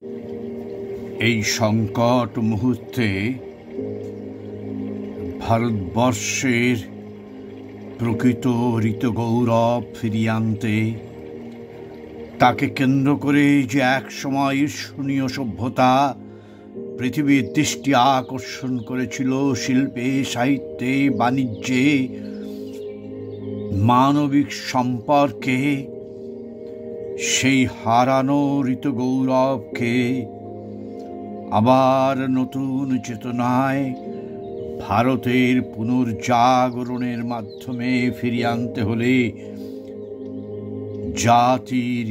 এই সংকট মুহূর্তে ভারতবর্ষের প্রকৃত হৃত গৌরব ফিরিয়ে আনতে, তাকে কেন্দ্র করে যে এক সময় ঈর্ষণীয় সভ্যতা পৃথিবীর দৃষ্টি আকর্ষণ করেছিল শিল্পে, সাহিত্যে, বাণিজ্যে, মানবিক সম্পর্কে, সেই হারানো হৃত গৌরবকে আবার নতুন চেতনায় ভারতের পুনর্জাগরণের মাধ্যমে ফিরিয়ে আনতে হলে জাতির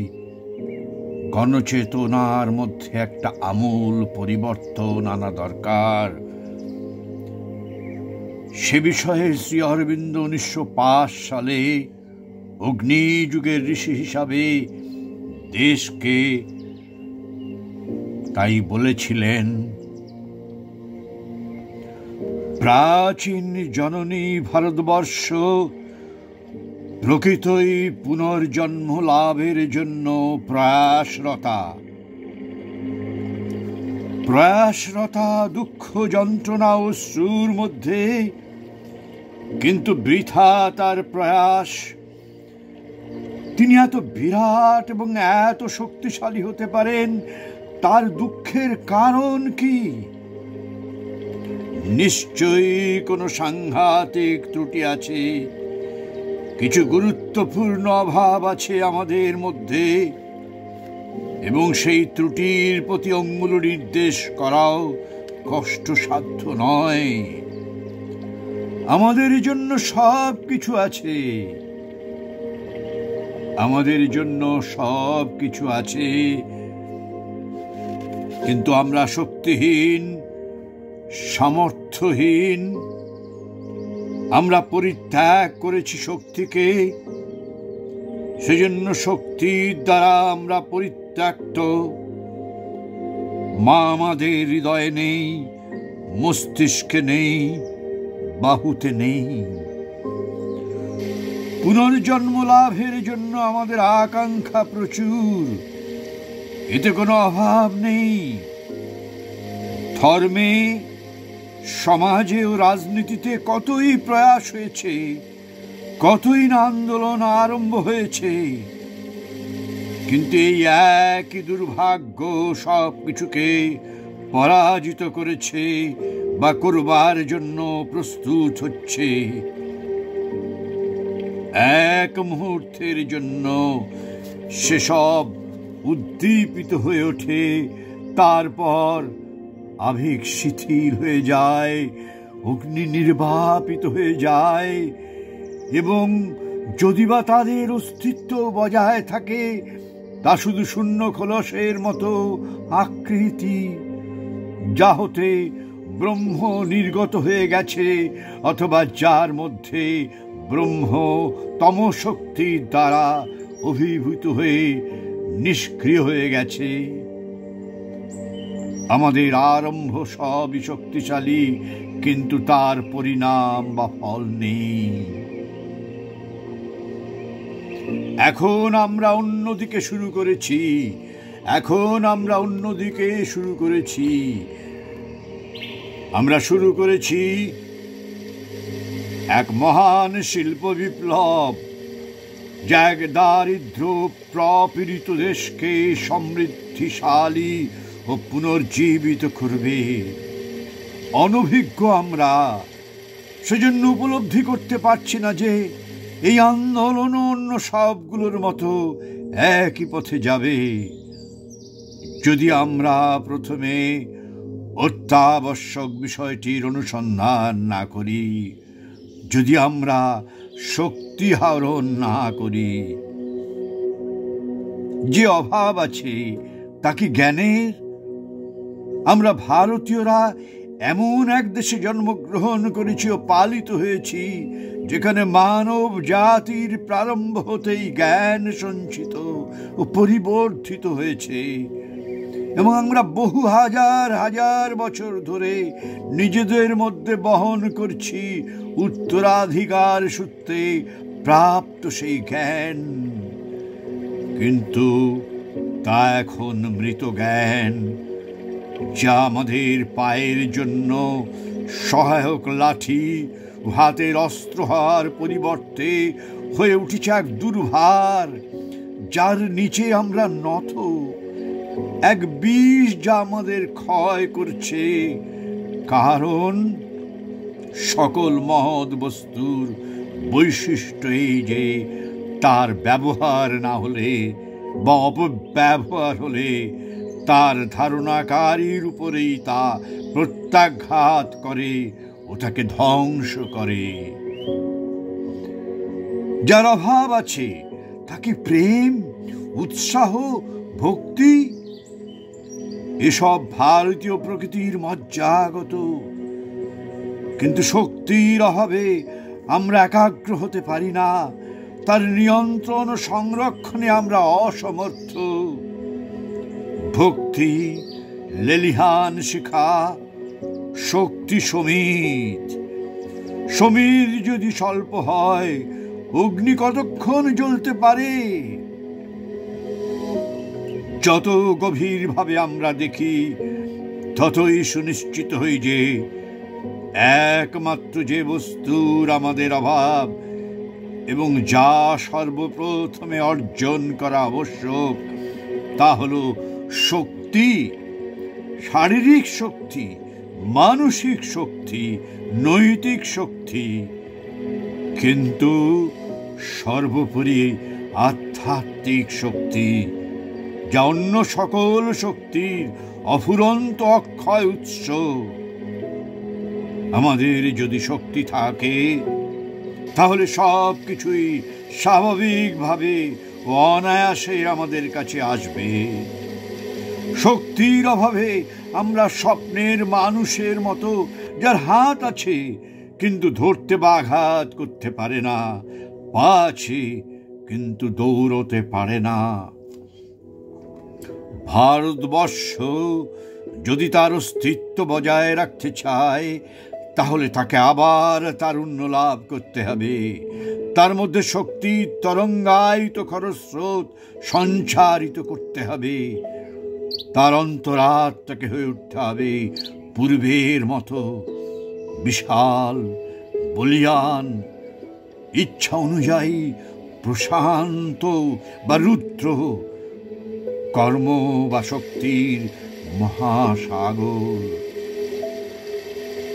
গণচেতনার মধ্যে একটা আমূল পরিবর্তন আনা দরকার। সে বিষয়ে শ্রী অরবিন্দ 1905 সালে অগ্নিযুগের ঋষি হিসাবে দেশকে তাই বলেছিলেন, প্রাচীন জননী ভারতবর্ষ প্রকৃতই পুনর্জন্ম লাভের জন্য প্রয়াসরতা দুঃখ যন্ত্রণা ও অশ্রুর মধ্যে, কিন্তু বৃথা তার প্রয়াস। তিনি এত বিরাট এবং এত শক্তিশালী হতে পারেন, তার দুঃখের কারণ কি? নিশ্চয়ই কোনো সাংঘাতিক ত্রুটি আছে, কিছু গুরুত্বপূর্ণ অভাব আছে আমাদের মধ্যে, এবং সেই ত্রুটির প্রতি অঙ্গুল নির্দেশ করাও কষ্টসাধ্য নয়। আমাদের জন্য সব কিছু আছে, আমাদের জন্য সব কিছু আছে, কিন্তু আমরা শক্তিহীন, সামর্থ্যহীন। আমরা পরিত্যাগ করেছি শক্তিকে, সেজন্য শক্তির দ্বারা আমরা পরিত্যক্ত। মা আমাদের হৃদয়ে নেই, মস্তিষ্কে নেই, বাহুতে নেই। পুনর্জন্ম লাভের জন্য আমাদের আকাঙ্ক্ষা প্রচুর, এতে কোনো অভাব নেই। ধর্মে, সমাজে ও রাজনীতিতে কতই প্রয়াস হয়েছে, কতই না আন্দোলন আরম্ভ হয়েছে, কিন্তু এই একই দুর্ভাগ্য সব কিছুকে পরাজিত করেছে বা করবার জন্য প্রস্তুত হচ্ছে। এক মুহূর্তের জন্য সেসব উদ্দীপিত হয়ে ওঠে, তারপর আবেগ শিথিল হয়ে যায়, অগ্নি নির্বাপিত হয়ে যায়, এবং যদি বা তাদের অস্তিত্ব বজায় থাকে, তা শুধু শূন্য খোলসের মতো আকৃতি, যা হতে ব্রহ্ম নির্গত হয়ে গেছে, অথবা যার মধ্যে ব্রহ্ম তমশক্তির দ্বারা অভিভূত হয়ে নিষ্ক্রিয় হয়ে গেছে। আমাদের আরম্ভ সবই শক্তিশালী, কিন্তু তার পরিণাম বা ফল নেই। এখন আমরা অন্যদিকে শুরু করেছি, আমরা শুরু করেছি এক মহান শিল্প বিপ্লব, যা এক দারিদ্র প্রপীড়িত দেশকে সমৃদ্ধিশালী ও পুনর্জীবিত করবে। অনভিজ্ঞ আমরা, সেজন্য উপলব্ধি করতে পারছি না যে এই আন্দোলন অন্য সবগুলোর মতো একই পথে যাবে। যদি আমরা প্রথমে অত্যাবশ্যক বিষয়টির অনুসন্ধান না করি, যদি আমরা শক্তি আহরণ না করি, যে অভাব আছে তা কি জ্ঞানের? আমরা ভারতীয়রা এমন এক দেশে জন্মগ্রহণ করেছি ও পালিত হয়েছি, যেখানে মানব জাতির প্রারম্ভ হতেই জ্ঞান সঞ্চিত ও পরিবর্ধিত হয়েছে, এবং আমরা বহু হাজার হাজার বছর ধরে নিজেদের মধ্যে বহন করছি উত্তরাধিকার সূত্রে প্রাপ্ত সেই জ্ঞান। কিন্তু তা এখন মৃত জ্ঞান, যা আমাদের পায়ের জন্য সহায়ক লাঠি, হাতের অস্ত্র হওয়ার পরিবর্তে হয়ে উঠেছে এক দুর্ভার, যার নিচে আমরা নত, এক বিষ যা আমাদের ক্ষয় করছে। কারণ সকল মহৎ বস্তুর বৈশিষ্ট্য এই যে তার ব্যবহার না হলে বা অপব্যবহার হলে তার ধারণাকারীর উপরেই তা প্রত্যাঘাত করে ও তাকে ধ্বংস করে। যার অভাব আছে তাকে প্রেম, উৎসাহ, ভক্তি এসব ভারতীয় প্রকৃতির মজ্জাগত, কিন্তু শক্তির অভাবে আমরা একাগ্র হতে পারি না, তার নিয়ন্ত্রণ ও সংরক্ষণে আমরা অসমর্থ। ভক্তি লেলিহান শিখা, শক্তি সমীর। সমীর যদি স্বল্প হয়, অগ্নি কতক্ষণ জ্বলতে পারে? যত গভীরভাবে আমরা দেখি, ততই সুনিশ্চিত হই যে একমাত্র যে বস্তুর আমাদের অভাব এবং যা সর্বপ্রথমে অর্জন করা আবশ্যক, তা হল শক্তি, শারীরিক শক্তি, মানসিক শক্তি, নৈতিক শক্তি, কিন্তু সর্বোপরি আধ্যাত্মিক শক্তি, যা অন্য সকল শক্তির অফুরন্ত অক্ষয় উৎস। আমাদের যদি শক্তি থাকে, তাহলে সব কিছুই স্বাভাবিকভাবে ও অনায়াসে আমাদের কাছে আসবে। শক্তির অভাবে আমরা স্বপ্নের মানুষের মতো, যার হাত আছে কিন্তু ধরতে বা আঘাত করতে পারে না, পা আছে কিন্তু দৌড়তে পারে না। ভারতবর্ষ যদি তার অস্তিত্ব বজায় রাখতে চায়, তাহলে তাকে আবার তারুণ্য লাভ করতে হবে। তার মধ্যে শক্তির তরঙ্গায়িত খরস্রোত সঞ্চারিত করতে হবে। তার অন্তরাত্মাকে হয়ে উঠতে হবে পূর্বের মতো বিশাল, বলিয়ান, ইচ্ছা অনুযায়ী প্রশান্ত বা রুদ্র, কর্ম বা শক্তির মহাসাগর।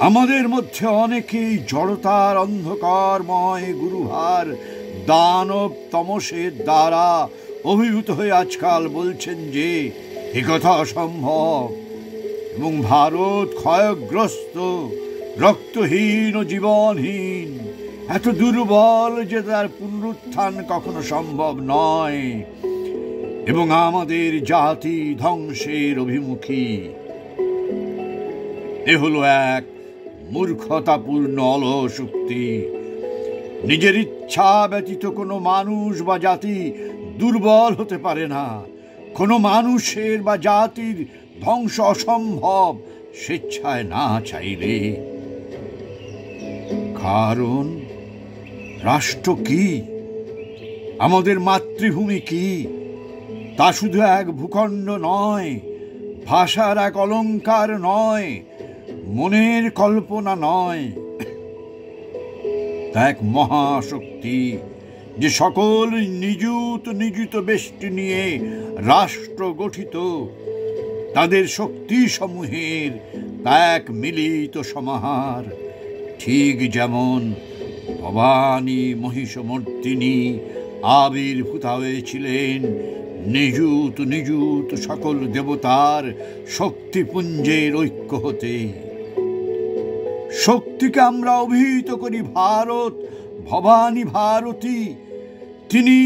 আমাদের মধ্যে অনেকেই জড়তার অন্ধকারময় গুরুভার দানব তমসের দ্বারা অভিভূত হয়ে আজকাল বলছেন যে একথা অসম্ভব, এবং ভারত ক্ষয়গ্রস্ত, রক্তহীন ও জীবনহীন, এত দুর্বল যে তার পুনরুত্থান কখনো সম্ভব নয়, এবং আমাদের জাতি ধ্বংসের অভিমুখী। এ হলো এক মূর্খতাপূর্ণ অলসুক্তি। নিজের ইচ্ছা ব্যতীত কোনো মানুষ বা জাতি দুর্বল হতে পারে না। কোনো মানুষের বা জাতির ধ্বংস অসম্ভব স্বেচ্ছায় না চাইলে। কারণ রাষ্ট্র কি, আমাদের মাতৃভূমি কি, তা শুধু এক ভূখণ্ড নয়, ভাষার এক অলঙ্কার নয়, মনের কল্পনা নয়, তা এক মহাশক্তি, যে সকল নিযুত বেষ্টি নিয়ে রাষ্ট্র গঠিত। তাদের শক্তি সমূহের তা এক মিলিত সমাহার। ঠিক যেমন ভবানী মহিষমর্দিনী আবির্ভূতা হয়েছিলেন নিযুত সকল দেবতার শক্তিপুঞ্জের ঐক্য হতে। শক্তিকে আমরা অভিহিত করি ভারত, ভবানী ভারতী। তিনি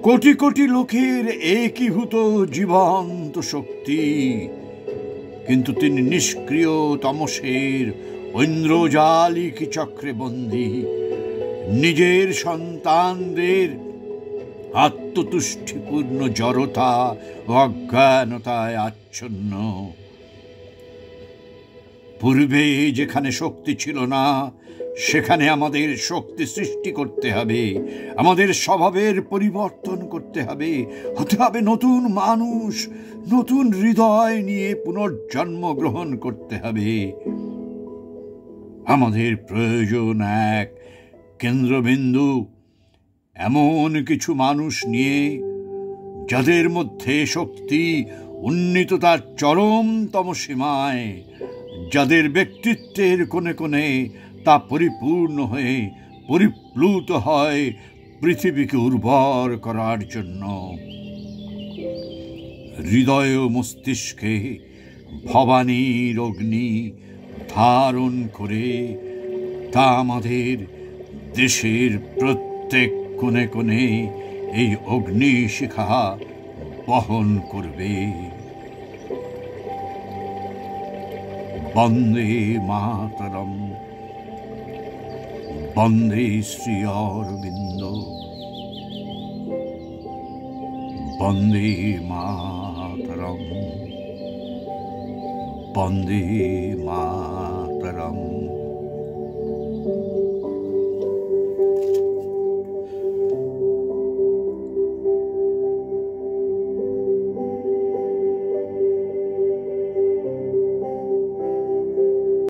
কোটি কোটি লোকের একীভূত জীবন্ত শক্তি, কিন্তু তিনি নিষ্ক্রিয় তমসের ঐন্দ্রজালিক চক্রে বন্দী, নিজের সন্তানদের আত্মতুষ্টিপূর্ণ জড়তা ও অজ্ঞানতায় আচ্ছন্ন। পূর্বে যেখানে শক্তি ছিল না, সেখানে আমাদের শক্তি সৃষ্টি করতে হবে, আমাদের স্বভাবের পরিবর্তন করতে হবে, হতে হবে নতুন মানুষ, নতুন হৃদয় নিয়ে পুনর্জন্ম গ্রহণ করতে হবে। আমাদের প্রয়োজন এক কেন্দ্রবিন্দু, এমন কিছু মানুষ নিয়ে যাদের মধ্যে শক্তি উন্নীত তার চরমতম সীমায়, যাদের ব্যক্তিত্বের কোণে কোণে তা পরিপূর্ণ হয়ে পরিপ্লুত হয় পৃথিবীকে উর্বর করার জন্য। হৃদয় ও মস্তিষ্কে ভবানীর অগ্নি ধারণ করে তা আমাদের দেশের প্রত্যেক কোণে কোণে এই অগ্নিশিখা বহন করবে। বন্দে মাতরম, বন্দে শ্রী অরবিন্দ, বন্দে মাতরম, বন্দে মাতরম।